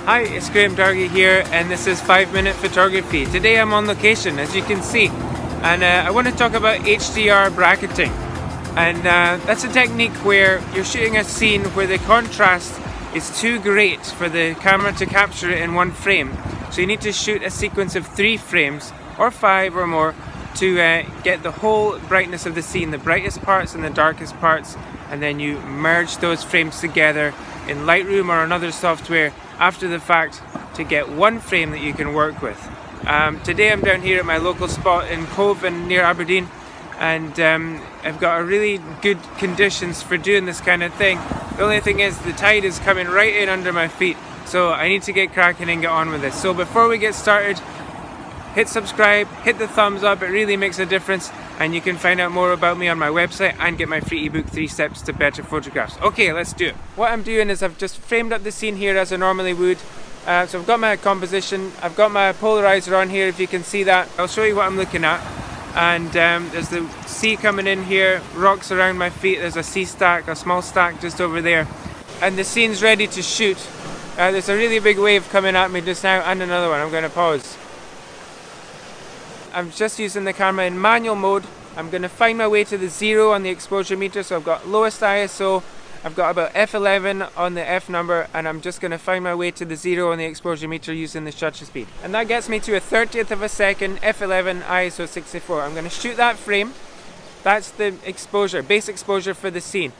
Hi, it's Dargie here, and this is 5-Minute Photography. Today I'm on location, as you can see, and I want to talk about HDR bracketing. And that's a technique where you're shooting a scene where the contrast is too great for the camera to capture it in one frame. So you need to shoot a sequence of 3 frames, or 5 or more, to get the whole brightness of the scene, the brightest parts and the darkest parts, and then you merge those frames together in Lightroom or another software after the fact to get one frame that you can work with. Today I'm down here at my local spot in Cove and near Aberdeen, and I've got a really good conditions for doing this kind of thing. The only thing is the tide is coming right in under my feet, so I need to get cracking and get on with this. So before we get started, hit subscribe, hit the thumbs up, it really makes a difference, and you can find out more about me on my website and get my free ebook 3 Steps to Better Photographs. Okay, let's do it. What I'm doing is I've just framed up the scene here as I normally would. So I've got my composition, I've got my polarizer on here if you can see that. I'll show you what I'm looking at. And there's the sea coming in here, rocks around my feet, there's a sea stack, a small stack just over there. And the scene's ready to shoot. There's a really big wave coming at me just now, and another one. I'm going to pause. I'm just using the camera in manual mode. I'm going to find my way to the 0 on the exposure meter, so I've got lowest ISO, I've got about f11 on the f number, and I'm just going to find my way to the 0 on the exposure meter using the shutter speed. And that gets me to a 30th of a second, f11, ISO 64. I'm going to shoot that frame. That's the exposure, base exposure for the scene.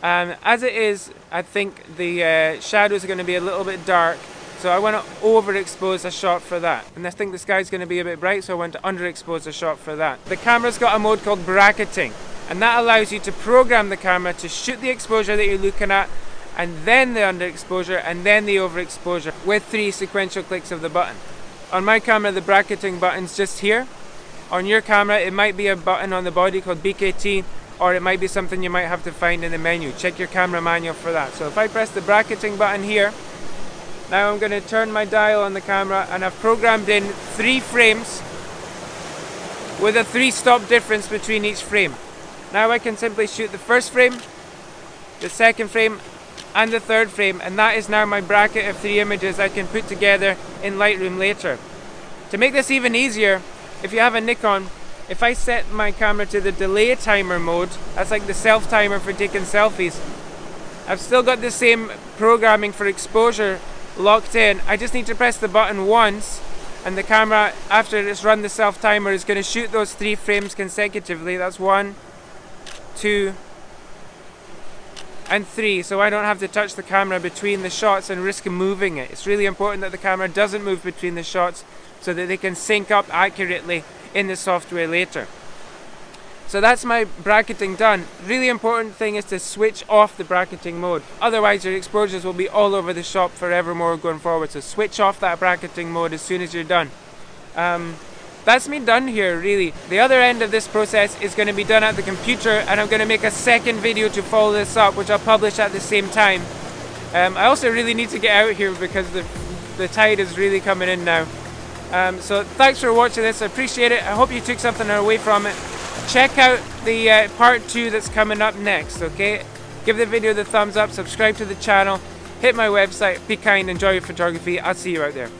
As it is, I think the shadows are going to be a little bit dark, so I want to overexpose a shot for that. And I think the sky's going to be a bit bright, so I want to underexpose a shot for that. The camera's got a mode called bracketing, and that allows you to program the camera to shoot the exposure that you're looking at, and then the underexposure, and then the overexposure with 3 sequential clicks of the button. On my camera, the bracketing button's just here. On your camera, it might be a button on the body called BKT, or it might be something you might have to find in the menu. Check your camera manual for that. So if I press the bracketing button here, now I'm going to turn my dial on the camera, and I've programmed in 3 frames with a 3-stop difference between each frame. Now I can simply shoot the first frame, the second frame, and the third frame, and that is now my bracket of 3 images I can put together in Lightroom later. To make this even easier, if you have a Nikon, if I set my camera to the delay timer mode, that's like the self timer for taking selfies, I've still got the same programming for exposure locked in. I just need to press the button once, and the camera, after it's run the self timer, is going to shoot those 3 frames consecutively. That's 1, 2, and 3, so I don't have to touch the camera between the shots and risk moving it. It's really important that the camera doesn't move between the shots so that they can sync up accurately in the software later. So that's my bracketing done. Really important thing is to switch off the bracketing mode. Otherwise your exposures will be all over the shop forevermore going forward. So switch off that bracketing mode as soon as you're done. That's me done here, really. The other end of this process is going to be done at the computer, and I'm going to make a second video to follow this up, which I'll publish at the same time. I also really need to get out here because the tide is really coming in now. So thanks for watching this, I appreciate it. I hope you took something away from it. Check out the part 2 that's coming up next, okay? Give the video the thumbs up, subscribe to the channel, hit my website, be kind, enjoy your photography. I'll see you out there.